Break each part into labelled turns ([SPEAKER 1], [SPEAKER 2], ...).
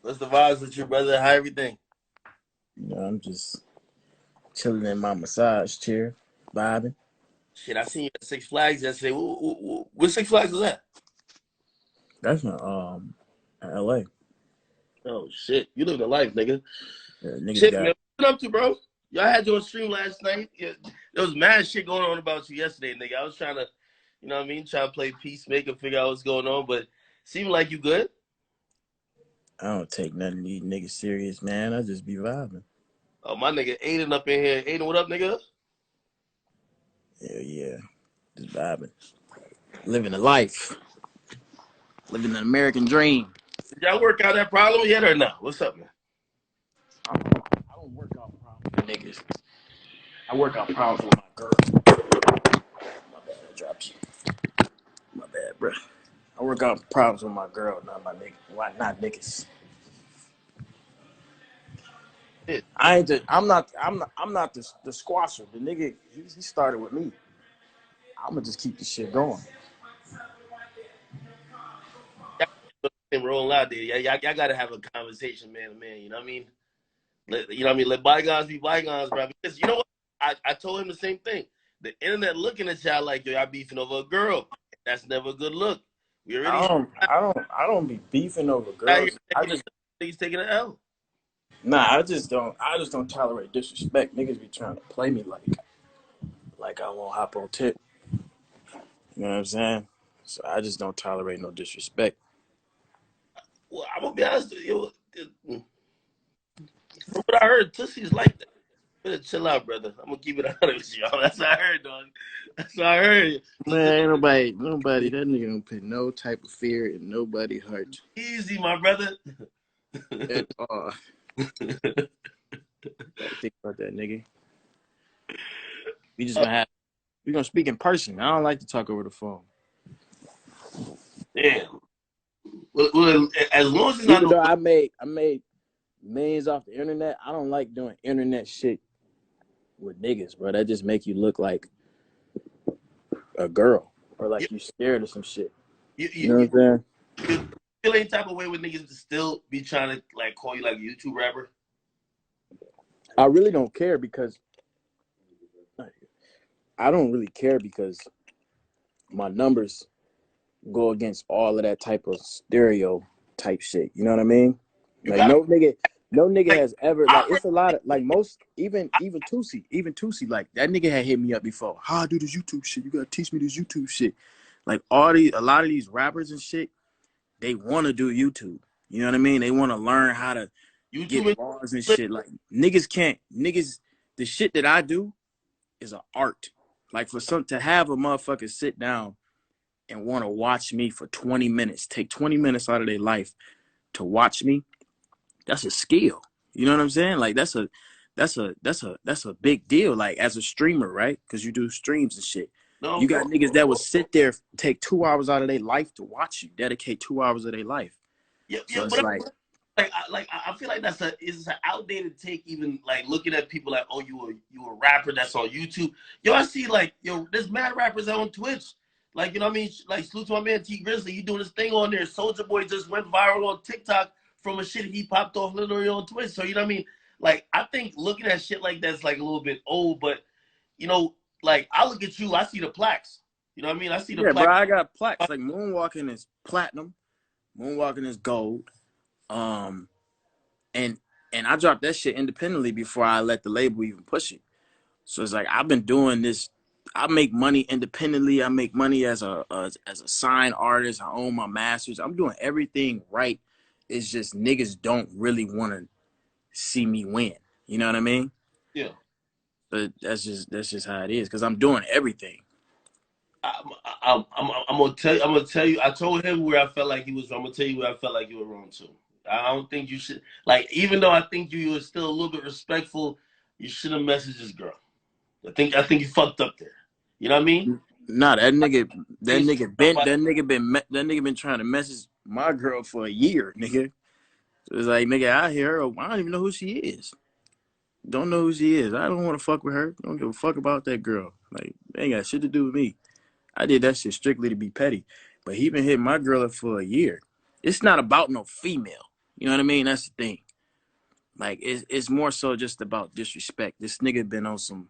[SPEAKER 1] What's the vibes with your brother? How everything?
[SPEAKER 2] I'm just chilling in my massage chair, vibing.
[SPEAKER 1] Shit, I seen you at Six Flags yesterday. What Six Flags was that?
[SPEAKER 2] That's in LA.
[SPEAKER 1] Oh shit, you living a life, nigga.
[SPEAKER 2] Yeah, niggas
[SPEAKER 1] Shit, man,
[SPEAKER 2] got.
[SPEAKER 1] what you up to, bro? Y'all had you on stream last night. Yeah, there was mad shit going on about you yesterday, nigga. I was trying to, you know what I mean, try to play peacemaker, figure out what's going on, but seemed like you good.
[SPEAKER 2] I don't take none of these niggas serious, man. I just be vibing.
[SPEAKER 1] Oh, my nigga Aiden up in here. Aiden, what up, nigga?
[SPEAKER 2] Yeah, yeah, just vibing, living a life, living an American dream.
[SPEAKER 1] Did y'all work out that problem yet or no? What's up, man?
[SPEAKER 2] I don't work out problems with niggas. I work out problems with my girl. My bad, I dropped you. My bad, bro. I work out problems with my girl, not my nigga. Why not niggas?
[SPEAKER 1] Shit.
[SPEAKER 2] I'm not the squasher. The nigga, he started with me. I'm gonna just keep the shit going.
[SPEAKER 1] Rolling out there. Y'all gotta have a conversation, man to man. You know what I mean? You know what I mean? Let bygones be bygones, bro. Because you know what? I told him the same thing. The internet looking at y'all like, yo, y'all beefing over a girl. That's never a good look. We already
[SPEAKER 2] I don't be beefing over
[SPEAKER 1] out here
[SPEAKER 2] girls. I just
[SPEAKER 1] he's taking an L.
[SPEAKER 2] nah. I just don't tolerate disrespect. Niggas be trying to play me like I won't hop on tip. You know what I'm saying? So I just don't tolerate no disrespect.
[SPEAKER 1] Well, I'm gonna be honest with you. From what I heard, Tussie's like that. Better chill out, brother. I'm gonna keep it honest with you. That's what I heard, dog. That's what I heard.
[SPEAKER 2] Man, ain't nobody. That nigga don't put no type of fear in nobody's heart
[SPEAKER 1] Easy, my brother.
[SPEAKER 2] at all. Gotta think about that, nigga. We just gonna have. We gonna speak in person. I don't like to talk over the phone.
[SPEAKER 1] Damn. Well, as long as it's not
[SPEAKER 2] Even
[SPEAKER 1] no.
[SPEAKER 2] though I made millions off the internet, I don't like doing internet shit with niggas, bro. That just make you look like a girl or
[SPEAKER 1] You,
[SPEAKER 2] like you scared of some shit.
[SPEAKER 1] you,
[SPEAKER 2] You know
[SPEAKER 1] you,
[SPEAKER 2] what I'm saying?
[SPEAKER 1] you feel any type of way with niggas to still be trying to like call you like a YouTube rapper?
[SPEAKER 2] I really don't care because I don't really care because my numbers go against all of that type of stereo type shit. You know what I mean?
[SPEAKER 1] You
[SPEAKER 2] Like
[SPEAKER 1] got
[SPEAKER 2] no nigga
[SPEAKER 1] like
[SPEAKER 2] has ever like
[SPEAKER 1] I
[SPEAKER 2] it's a lot of like most even Tusi like that nigga had hit me up before. How I do this YouTube shit? You gotta teach me this YouTube shit. Like a lot of these rappers and shit, they want to do YouTube. You know what I mean? They want to learn how to get
[SPEAKER 1] YouTube
[SPEAKER 2] laws and shit. Like niggas. The shit that I do is an art. Like for some to have a motherfucker sit down and want to watch me for 20 minutes, take 20 minutes out of their life to watch me, that's a skill. You know what I'm saying? Like that's a big deal. Like as a streamer, right? Because you do streams and shit.
[SPEAKER 1] no,
[SPEAKER 2] You
[SPEAKER 1] of
[SPEAKER 2] got
[SPEAKER 1] course.
[SPEAKER 2] niggas that would sit there, take 2 hours out of their life to watch you, dedicate 2 hours of their life.
[SPEAKER 1] Yeah,
[SPEAKER 2] So it's
[SPEAKER 1] but
[SPEAKER 2] like,
[SPEAKER 1] I feel like it's an outdated take. Even like looking at people like, oh, you a rapper that's on YouTube. Yo, I see like there's mad rappers on Twitch. Like you know what I mean? Like salute to my man T Grizzly. He doing this thing on there. Soldier Boy just went viral on TikTok from a shit he popped off literally on Twitch. So you know what I mean? Like I think looking at shit like that's like a little bit old, but you know, like I look at you, I see the plaques. You know what I mean? I see the
[SPEAKER 2] yeah, bro,
[SPEAKER 1] plaques.
[SPEAKER 2] I got plaques. Like moonwalking is platinum, moonwalking is gold. Um, and and I dropped that shit independently before I let the label even push it. So it's like I've been doing this. I make money independently. I make money as a sign artist. I own my masters. I'm doing everything right. It's just niggas don't really want to see me win. You know what I mean?
[SPEAKER 1] Yeah.
[SPEAKER 2] But that's just how it is. Cause I'm doing everything.
[SPEAKER 1] I'm gonna tell you. I'm gonna tell you. I told him where I felt like he was. I'm gonna tell you where I felt like you were wrong too. I don't think you should. Like, even though I think you were still a little bit respectful, you should have messaged this girl. I think you fucked up there. You know what I mean?
[SPEAKER 2] Nah,
[SPEAKER 1] It's somebody-
[SPEAKER 2] that nigga been trying to message my girl for a year, nigga. So it's like, nigga, I hear her. I don't even know who she is. Don't know who she is. I don't want to fuck with her. Don't give a fuck about that girl. Like, they ain't got shit to do with me. I did that shit strictly to be petty. But he been hitting my girl up for a year. It's not about no female. You know what I mean? That's the thing. Like it's more so just about disrespect. This nigga been on some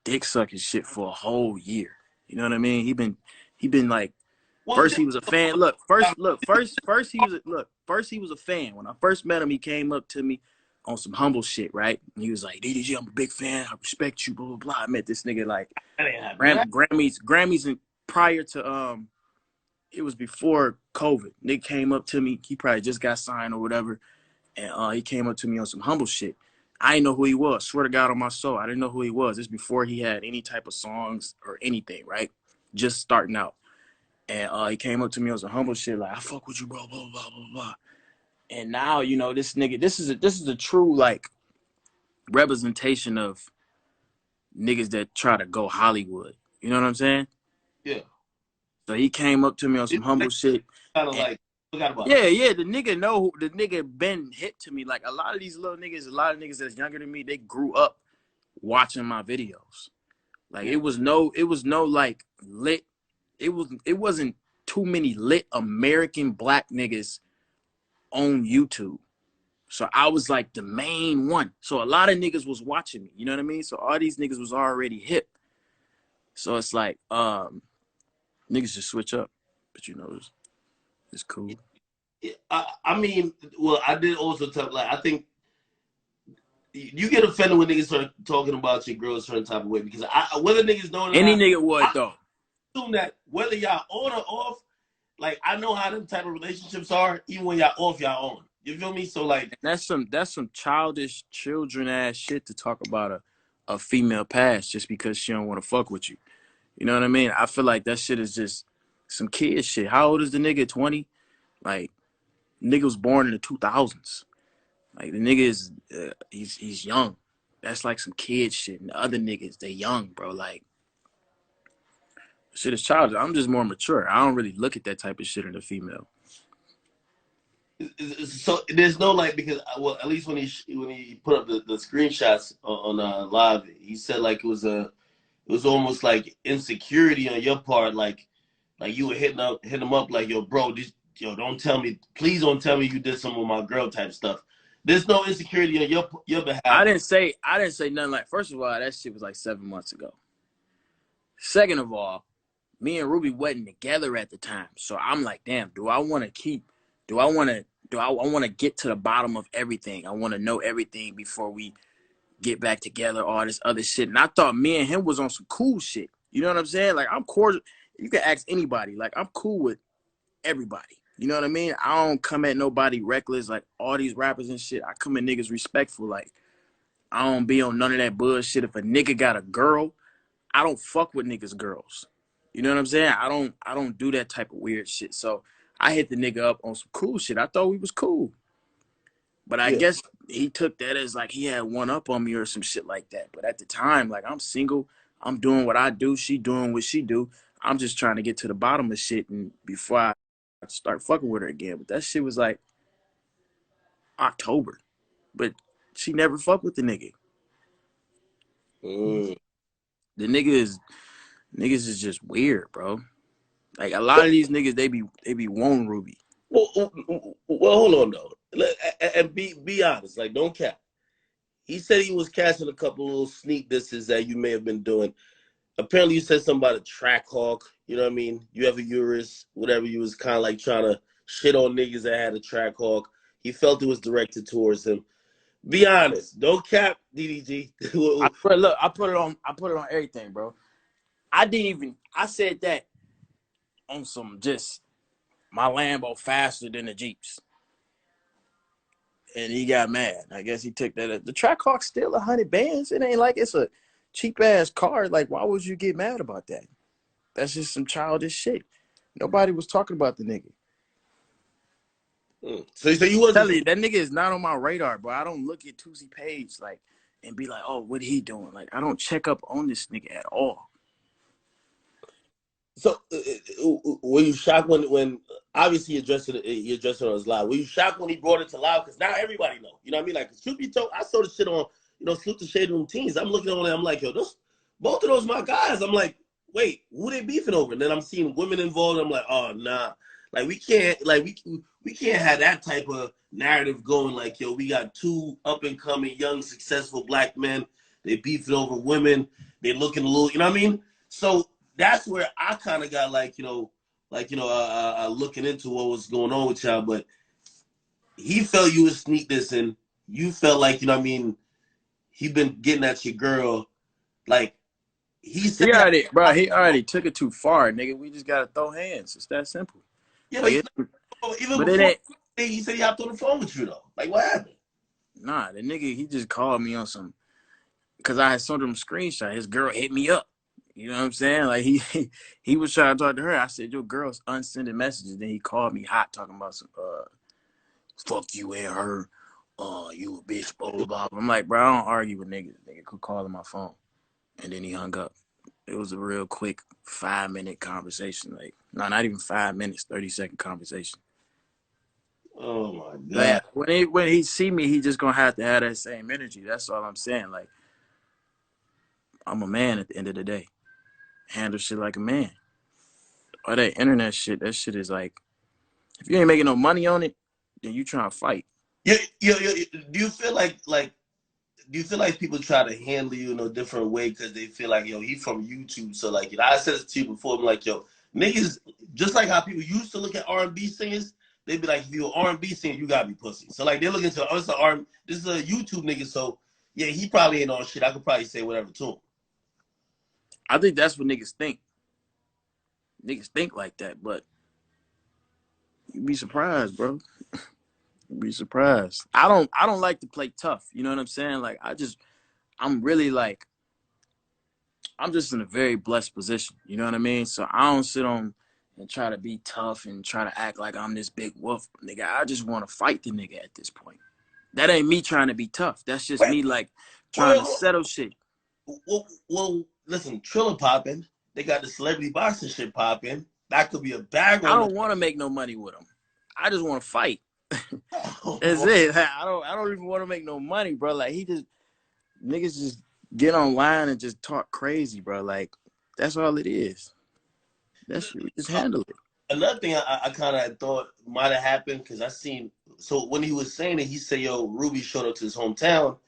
[SPEAKER 2] dick sucking shit for a whole year. You know what I mean? He been like,
[SPEAKER 1] Well,
[SPEAKER 2] first he was a fan. First he was a fan. When I first met him, he came up to me on some humble shit, right? And he was like, DDG, I'm a big fan. I respect you, blah blah blah. I met this nigga like
[SPEAKER 1] that ain't happening.
[SPEAKER 2] Grammys and prior to it was before COVID. Nick came up to me. He probably just got signed or whatever. And he came up to me on some humble shit. I didn't know who he was. Swear to God on my soul, I didn't know who he was. This before he had any type of songs or anything, right? Just starting out. And he came up to me on some humble shit, like, I fuck with you, bro, blah, blah, blah, blah. And now, you know, this nigga, this is a true, like, representation of niggas that try to go Hollywood. You know what I'm saying?
[SPEAKER 1] Yeah.
[SPEAKER 2] So he came up to me on some humble shit.
[SPEAKER 1] Kind of like, forgot about
[SPEAKER 2] yeah, the nigga been hip to me. Like a lot of these little niggas, a lot of niggas that's younger than me, they grew up watching my videos. Like it was no like lit. It wasn't too many lit American black niggas on YouTube. So I was like the main one. So a lot of niggas was watching me. You know what I mean? So all these niggas was already hip. So it's like niggas just switch up. But you know, it's cool.
[SPEAKER 1] I mean, well, I did also tell, like, I think you get offended when niggas start talking about your girl a certain type of way because whether niggas know it or
[SPEAKER 2] Any
[SPEAKER 1] not,
[SPEAKER 2] nigga would though.
[SPEAKER 1] I assume that whether y'all on or off, like I know how them type of relationships are. Even when y'all off, y'all on. You feel me? So like
[SPEAKER 2] that's some childish children ass shit to talk about a female past just because she don't want to fuck with you. You know what I mean? I feel like that shit is just some kid shit. How old is the nigga? 20? Like nigga was born in the 2000s. Like the nigga is he's young. That's like some kid shit. And the other niggas, they young, bro. Like shit is childish. I'm just more mature. I don't really look at that type of shit in a female.
[SPEAKER 1] so there's no like because well at least when he put up the screenshots on live, he said like it was almost like insecurity on your part, like you were hitting him up like yo bro, don't tell me, please don't tell me you did some of my girl type stuff. There's no insecurity on your behalf.
[SPEAKER 2] I didn't say nothing like. First of all, that shit was like 7 months ago. Second of all, me and Ruby wasn't together at the time, so I'm like, damn, do I want to get to the bottom of everything? I want to know everything before we get back together, all this other shit. And I thought me and him was on some cool shit. You know what I'm saying? Like I'm cordial. You can ask anybody. Like I'm cool with everybody. You know what I mean? I don't come at nobody reckless like all these rappers and shit. I come at niggas respectful. Like I don't be on none of that bullshit. If a nigga got a girl, I don't fuck with niggas' girls. You know what I'm saying? I don't do that type of weird shit. So I hit the nigga up on some cool shit. I thought we was cool. But I guess he took that as like he had one up on me or some shit like that. But at the time, like I'm single. I'm doing what I do. She doing what she do. I'm just trying to get to the bottom of shit and before I start fucking with her again. But that shit was like October. But she never fucked with the nigga. The niggas is just weird, bro. Like a lot of these niggas, they be wanting Ruby.
[SPEAKER 1] Well, hold on though, and be honest. Like, don't cap. He said he was casting a couple little sneak disses that you may have been doing. Apparently, you said something about a track hawk. You know what I mean? You have a Urus, whatever. You was kind of like trying to shit on niggas that had a track hawk. He felt it was directed towards him. Be honest. Don't cap, DDG.
[SPEAKER 2] I put it on everything, bro. I said that on some just my Lambo faster than the Jeeps. And he got mad. I guess he took that. The Trackhawk's still 100 bands. It ain't like it's a cheap ass car. Like, why would you get mad about that? That's just some childish shit. Nobody was talking about the nigga.
[SPEAKER 1] So you wasn't
[SPEAKER 2] tell you that nigga is not on my radar, bro. I don't look at Tusi Page like and be like, oh, what he doing? Like, I don't check up on this nigga at all.
[SPEAKER 1] So were you shocked when obviously he addressed it on his live? Were you shocked when he brought it to live? Because now everybody know. You know what I mean? Like, truth be told, I saw the shit on, Salute the Shade Room Teens. I'm looking on it, I'm like, yo, both of those my guys. I'm like, wait, who they beefing over? And then I'm seeing women involved. I'm like, oh, nah. Like, we can't, like, we can't have that type of narrative going. Like, yo, we got two up and coming, young, successful black men. They beefing over women. They looking a little, you know what I mean? So that's where I kind of got like, looking into what was going on with y'all. But he felt you would sneak this, and you felt like, you know what I mean, he been getting at your girl. Like, he said,
[SPEAKER 2] he already took it too far, nigga. We just gotta throw hands. It's that simple.
[SPEAKER 1] yeah,
[SPEAKER 2] Like,
[SPEAKER 1] but even
[SPEAKER 2] but
[SPEAKER 1] before
[SPEAKER 2] it ain't.
[SPEAKER 1] he said he hopped on the phone with you though. Like, what happened?
[SPEAKER 2] Nah, the nigga, he just called me on some, because I had sent him a screenshot. His girl hit me up. You know what I'm saying? Like, he was trying to talk to her. I said, your girl's unsending messages. Then he called me hot talking about some, fuck you and her. You a bitch, blah, blah, blah. I'm like, bro, I don't argue with niggas. Nigga could call on my phone. And then he hung up. It was a real quick 5-minute conversation. Like, no, not even 5 minutes, 30-second conversation.
[SPEAKER 1] Oh my god!
[SPEAKER 2] Like, when he see me, he just gonna have to have that same energy. That's all I'm saying. Like, I'm a man at the end of the day. Handle shit like a man. All that internet shit, that shit is like, if you ain't making no money on it, then you trying to fight.
[SPEAKER 1] Do you feel like do you feel like people try to handle you in a different way because they feel like, yo, he from YouTube, so like, I said this to you before. I'm like, yo, niggas, just like how people used to look at R&B singers, they'd be like, if you're an R&B singer, you gotta be pussy. So like, they're looking to, oh, this is a YouTube nigga, so yeah, he probably ain't on shit. I could probably say whatever to him.
[SPEAKER 2] I think that's what niggas think. Niggas think like that, but you'd be surprised, bro. You'd be surprised. I don't like to play tough. You know what I'm saying? Like, I'm really like, I'm just in a very blessed position. You know what I mean? So I don't sit on and try to be tough and try to act like I'm this big wolf, nigga. I just want to fight the nigga at this point. That ain't me trying to be tough. That's just me like trying to settle shit.
[SPEAKER 1] Well, listen, Triller popping. They got the celebrity boxing shit popping. That could be a bag.
[SPEAKER 2] I don't want to make no money with them. I just want to fight. That's it. I don't even want to make no money, bro. Like, niggas just get online and just talk crazy, bro. Like, that's all it is. That shit, we just handle it.
[SPEAKER 1] Another thing I kind of thought might have happened, because I seen, so when he was saying it, he said, yo, Ruby showed up to his hometown.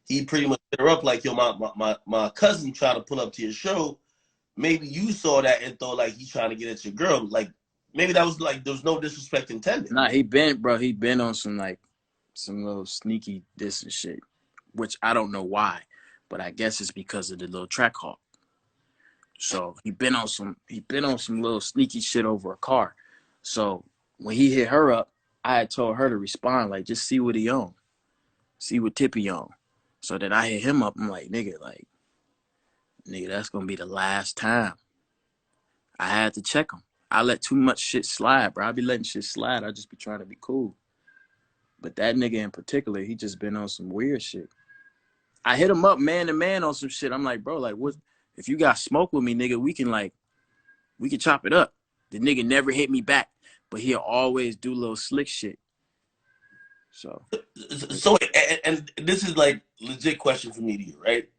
[SPEAKER 1] He pretty much hit her up like, yo, my cousin trying to pull up to your show. Maybe you saw that and thought like he's trying to get at your girl. Like, maybe that was like, there was no disrespect intended.
[SPEAKER 2] Nah, he been on some like some little sneaky diss and shit, which I don't know why, but I guess it's because of the little track hawk. So he been on some little sneaky shit over a car. So when he hit her up, I had told her to respond, like, just see what he on. See what tip he on. So then I hit him up, I'm like, nigga, that's gonna be the last time. I had to check him. I let too much shit slide, bro. I be letting shit slide. I just be trying to be cool. But that nigga in particular, he just been on some weird shit. I hit him up man to man on some shit. I'm like, bro, like, what? If you got smoke with me, nigga, we can chop it up. The nigga never hit me back, but he'll always do little slick shit. So
[SPEAKER 1] and this is like legit question for me to you, right?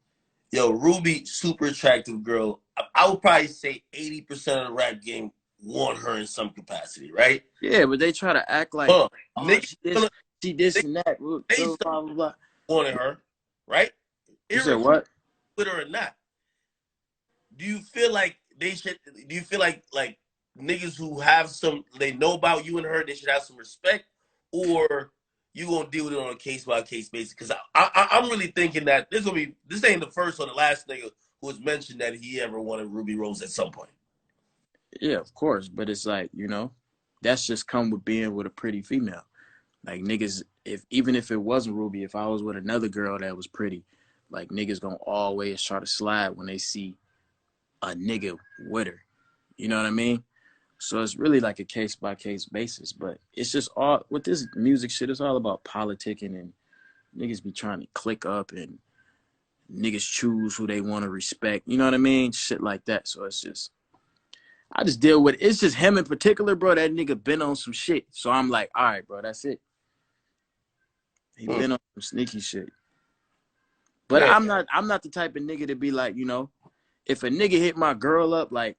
[SPEAKER 1] Yo, Ruby, super attractive girl. I would probably say 80% of the rap game want her in some capacity, right?
[SPEAKER 2] Yeah, but they try to act like, she this and that.
[SPEAKER 1] They
[SPEAKER 2] blah, blah, blah.
[SPEAKER 1] Wanting her, right?
[SPEAKER 2] You said what?
[SPEAKER 1] With her or not. Do you feel like niggas who have they know about you and her, they should have some respect, or you gonna deal with it on a case by case basis? Because I'm really thinking that this ain't the first or the last nigga who has mentioned that he ever wanted Ruby Rose at some point.
[SPEAKER 2] Yeah, of course, but it's like, that's just come with being with a pretty female. Like, niggas, even if it wasn't Ruby, if I was with another girl that was pretty, like, niggas gonna always try to slide when they see a nigga with her. You know what I mean? So it's really like a case by case basis, but it's just all with this music shit. It's all about politicking, and niggas be trying to click up, and niggas choose who they want to respect. You know what I mean? Shit like that. So I just deal with it. It's just him in particular, bro. That nigga been on some shit. So I'm like, all right, bro, that's it. He been on some sneaky shit. But yeah. I'm not the type of nigga to be like, if a nigga hit my girl up, like,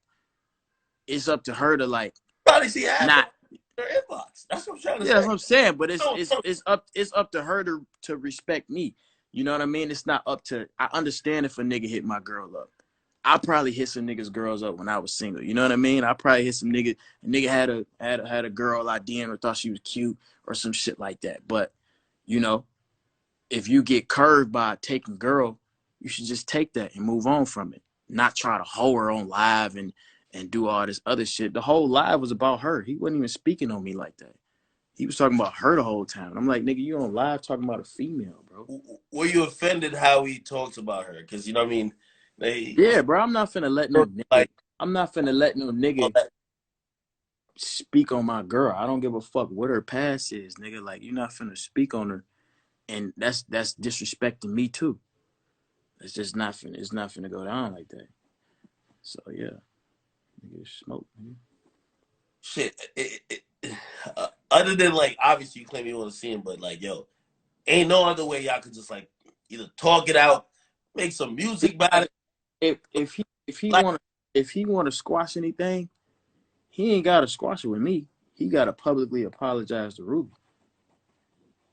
[SPEAKER 2] it's up to her to, like,
[SPEAKER 1] probably see not her inbox. That's what I'm trying to
[SPEAKER 2] Yeah,
[SPEAKER 1] say.
[SPEAKER 2] that's what I'm saying. But
[SPEAKER 1] No, no.
[SPEAKER 2] it's up to her to respect me. You know what I mean? It's not up to. I understand if a nigga hit my girl up. I probably hit some niggas girls up when I was single. You know what I mean? I probably hit some nigga. A nigga had a girl I DM'd or thought she was cute or some shit like that. But you know, if you get curved by taking girl, you should just take that and move on from it. Not try to hoe her on live and do all this other shit. The whole live was about her. He wasn't even speaking on me like that. He was talking about her the whole time. I'm like, nigga, you on live talking about a female, bro.
[SPEAKER 1] Were you offended how he talks about her? Because you know what I mean. They
[SPEAKER 2] Yeah, bro. I'm not finna let no nigga.
[SPEAKER 1] like
[SPEAKER 2] I'm not finna let no
[SPEAKER 1] all
[SPEAKER 2] nigga
[SPEAKER 1] that.
[SPEAKER 2] speak on my girl. I don't give a fuck what her past is, nigga. Like, you're not finna speak on her, and that's disrespecting me too. It's just not finna. It's not finna go down like that. So yeah, nigga, smoke. Nigga.
[SPEAKER 1] Shit. Other than like, obviously you claim you want to see him, but like, yo, ain't no other way y'all could just like either talk it out, make some music about it.
[SPEAKER 2] If
[SPEAKER 1] Like,
[SPEAKER 2] he wanna squash anything, he ain't gotta squash it with me. He gotta publicly apologize to Ruby,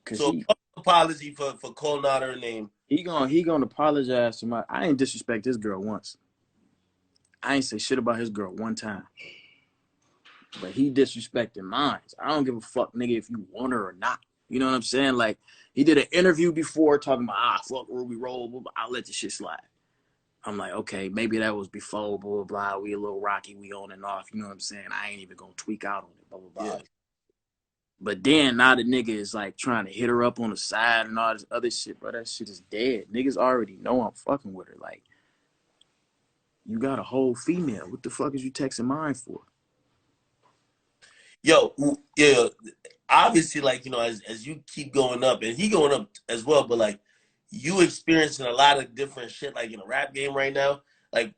[SPEAKER 2] cause
[SPEAKER 1] so apology for calling out her name.
[SPEAKER 2] he gonna apologize to my. I ain't disrespect this girl once. I ain't say shit about his girl one time. But he disrespecting mine. I don't give a fuck, nigga, if you want her or not. You know what I'm saying? Like, he did an interview before talking about, fuck Ruby Roll, I'll let the shit slide. I'm like, okay, maybe that was before, blah, blah, blah. We a little rocky, we on and off. You know what I'm saying? I ain't even gonna tweak out on it, blah, blah, blah.
[SPEAKER 1] Yeah.
[SPEAKER 2] But then now the nigga is like trying to hit her up on the side and all this other shit, bro. That shit is dead. Niggas already know I'm fucking with her. Like, you got a whole female. What the fuck is you texting mine for?
[SPEAKER 1] Yo, yeah. Obviously, like, you know, as you keep going up, and he going up as well, but like you experiencing a lot of different shit, like in the rap game right now. Like,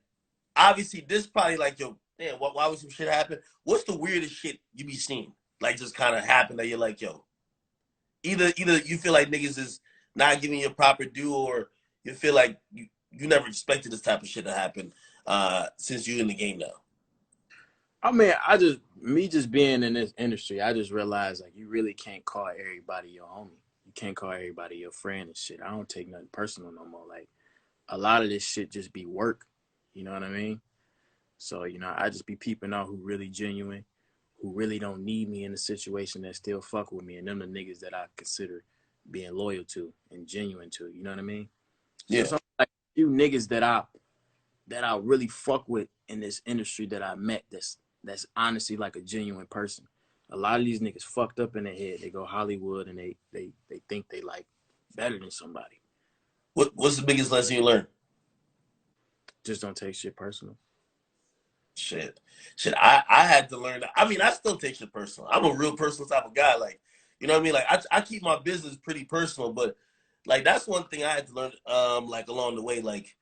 [SPEAKER 1] obviously, this probably like, yo, man, why would some shit happen? What's the weirdest shit you be seeing? Like, just kind of happen that you're like, yo, either you feel like niggas is not giving you a proper due, or you feel like you never expected this type of shit to happen since you in the game now.
[SPEAKER 2] I mean, me just being in this industry, I just realized like you really can't call everybody your homie. You can't call everybody your friend and shit. I don't take nothing personal no more. Like a lot of this shit just be work. You know what I mean? So, you know, I just be peeping out who really genuine, who really don't need me in a situation that still fuck with me, and them the niggas that I consider being loyal to and genuine to. You know what I mean? So
[SPEAKER 1] Yeah.
[SPEAKER 2] it's like a few niggas that I really fuck with in this industry that I met that's honestly like a genuine person. A lot of these niggas fucked up in their head. They go Hollywood and they think they like better than somebody.
[SPEAKER 1] What's the biggest lesson you learned?
[SPEAKER 2] Just don't take shit personal.
[SPEAKER 1] Shit. I had to learn that. I mean, I still take shit personal. I'm a real personal type of guy. Like, you know what I mean? Like, I keep my business pretty personal, but like that's one thing I had to learn. Like along the way, like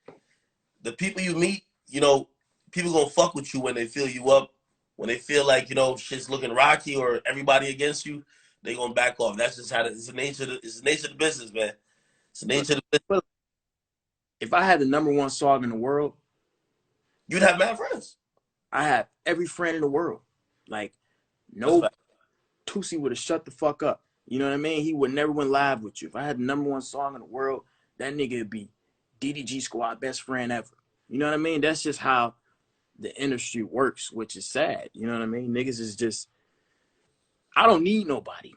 [SPEAKER 1] the people you meet, you know, people gonna fuck with you when they feel you up. When they feel like, you know, shit's looking rocky or everybody against you, they gonna back off. That's just it's the nature of it's the nature of the business, man. It's the nature of the business.
[SPEAKER 2] If I had the number one song in the world,
[SPEAKER 1] You'd have mad friends.
[SPEAKER 2] I have every friend in the world. Like,
[SPEAKER 1] That's
[SPEAKER 2] no
[SPEAKER 1] fact.
[SPEAKER 2] Tusi would have shut the fuck up. You know what I mean? He would never went live with you. If I had the number one song in the world, that nigga would be DDG squad best friend ever. You know what I mean? That's just how the industry works, which is sad. You know what I mean? Niggas is just, I don't need nobody.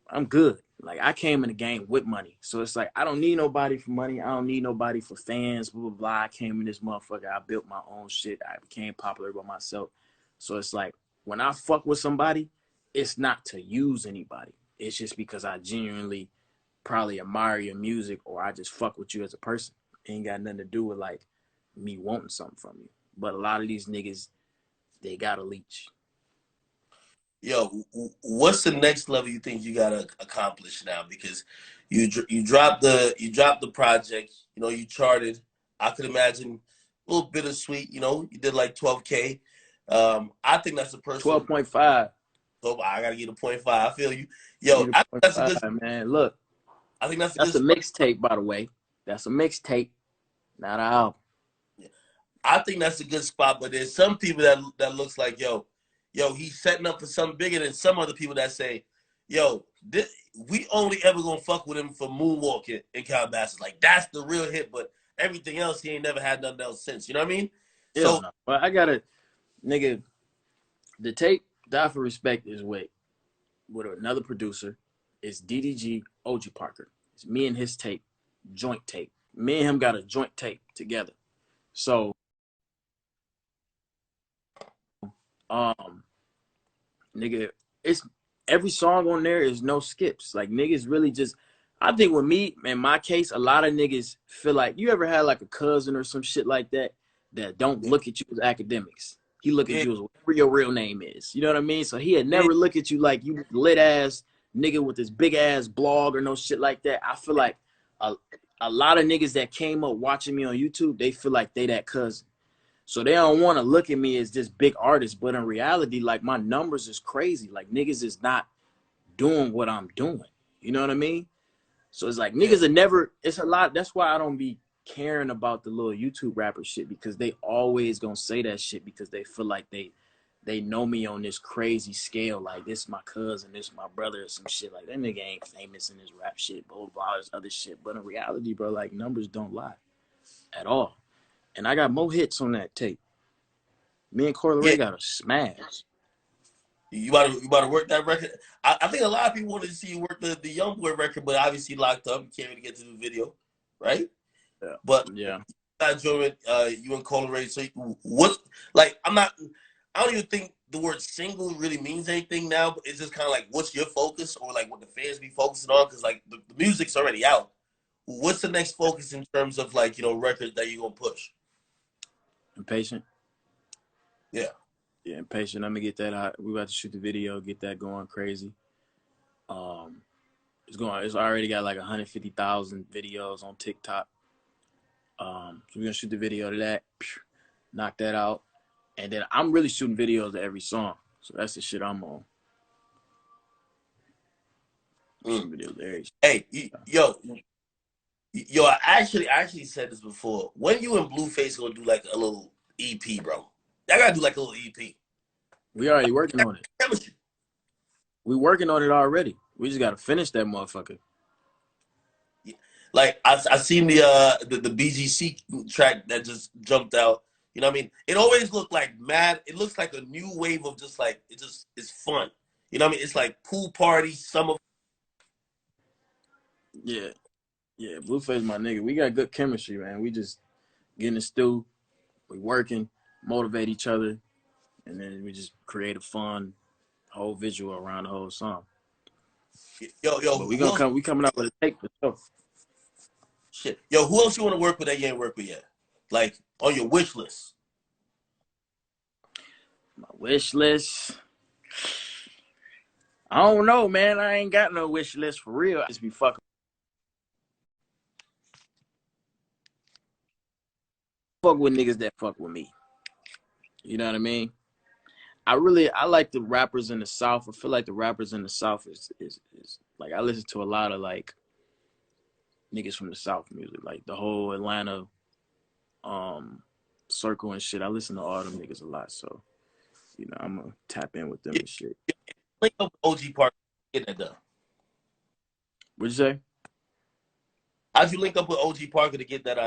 [SPEAKER 2] I'm good. Like, I came in the game with money. So it's like, I don't need nobody for money. I don't need nobody for fans, blah, blah, blah. I came in this motherfucker. I built my own shit. I became popular by myself. So it's like, when I fuck with somebody, it's not to use anybody. It's just because I genuinely probably admire your music or I just fuck with you as a person. It ain't got nothing to do with like me wanting something from you. But a lot of these niggas, they got a leech.
[SPEAKER 1] Yo, what's the next level you think you gotta accomplish now? Because you dropped the project. You know, you charted. I could imagine a little bittersweet. You know, you did like 12K. I think that's a personal.
[SPEAKER 2] 12.5.
[SPEAKER 1] So I gotta get a .5. I feel you.
[SPEAKER 2] I
[SPEAKER 1] Yo,
[SPEAKER 2] get a
[SPEAKER 1] I think
[SPEAKER 2] point
[SPEAKER 1] that's a good.
[SPEAKER 2] five, man. Look,
[SPEAKER 1] I think that's a
[SPEAKER 2] that's
[SPEAKER 1] good
[SPEAKER 2] a
[SPEAKER 1] spot.
[SPEAKER 2] mixtape, by the way. That's a mixtape, not an album.
[SPEAKER 1] I think that's a good spot. But there's some people that looks like, yo, yo, he's setting up for something bigger than some other people that say, yo, we only ever gonna fuck with him for moonwalking in Calabasas. Like that's the real hit, but everything else he ain't never had nothing else since. You know what I mean?
[SPEAKER 2] Hell
[SPEAKER 1] So
[SPEAKER 2] no. But I gotta, nigga, the tape Die for Respect is with another producer. It's DDG OG Parker. It's me and his tape, joint tape. Me and him got a joint tape together. So nigga, it's every song on there is no skips. Like niggas really just I think with me, in my case, a lot of niggas feel like you ever had like a cousin or some shit like that don't look at you as academics. He look at you as whatever your real name is. You know what I mean? So he had never look at you like you lit ass nigga with this big ass blog or no shit like that. I feel like a lot of niggas that came up watching me on YouTube, they feel like they that cousin. So they don't want to look at me as this big artist, but in reality, like my numbers is crazy. Like niggas is not doing what I'm doing. You know what I mean? So it's like niggas are never, it's a lot. That's why I don't be caring about the little YouTube rapper shit, because they always gonna say that shit because they feel like they know me on this crazy scale. Like this is my cousin, this is my brother or some shit. Like that nigga ain't famous in this rap shit, blah, blah, blah, this other shit. But in reality, bro, like numbers don't lie at all. And I got more hits on that tape. Me and Corey Ray got a smash.
[SPEAKER 1] You about to work that record. I think a lot of people wanted to see you work the YoungBoy record, but obviously locked up. You can't really get to the video, right?
[SPEAKER 2] Yeah.
[SPEAKER 1] But
[SPEAKER 2] yeah,
[SPEAKER 1] not joining you and Corey Ray. So what? Like I don't even think the word single really means anything now. But it's just kind of like, what's your focus, or like what the fans be focusing on? Because like the music's already out. What's the next focus in terms of like records that you're gonna push?
[SPEAKER 2] Impatient.
[SPEAKER 1] Yeah.
[SPEAKER 2] Yeah, Impatient. I'm gonna get that out. We about to shoot the video, get that going crazy. It's already got like 150,000 videos on TikTok. So we're gonna shoot the video to that, knock that out, and then I'm really shooting videos to every song. So that's the shit I'm on. Shooting videos to every song.
[SPEAKER 1] Hey, yo, I actually said this before. When you and Blueface gonna do like a little EP, bro? I gotta do like a little EP.
[SPEAKER 2] We already working on it. We working on it already. We just gotta finish that motherfucker.
[SPEAKER 1] Like I seen the BGC track that just jumped out. You know what I mean? It always looked like mad. It looks like a new wave of just like it's fun. You know what I mean? It's like pool party, summer.
[SPEAKER 2] Yeah. Yeah, Blueface, my nigga. We got good chemistry, man. We just getting the stew. We working, motivate each other, and then we just create a fun whole visual around the whole song.
[SPEAKER 1] Yo,
[SPEAKER 2] but we coming out with a tape for sure.
[SPEAKER 1] Shit. Yo, who else you want to work with that you ain't worked with yet? Like on your wish list?
[SPEAKER 2] My wish list. I don't know, man. I ain't got no wish list for real. I just be fucking. Fuck with niggas that fuck with me. You know what I mean? I like the rappers in the South. I feel like the rappers in the South is like, I listen to a lot of like niggas from the South music, like the whole Atlanta circle and shit. I listen to all them niggas a lot, so I'm gonna tap in with them and shit.
[SPEAKER 1] Link up with OG Parker, get that done.
[SPEAKER 2] What'd you say?
[SPEAKER 1] How'd you link up with OG Parker to get that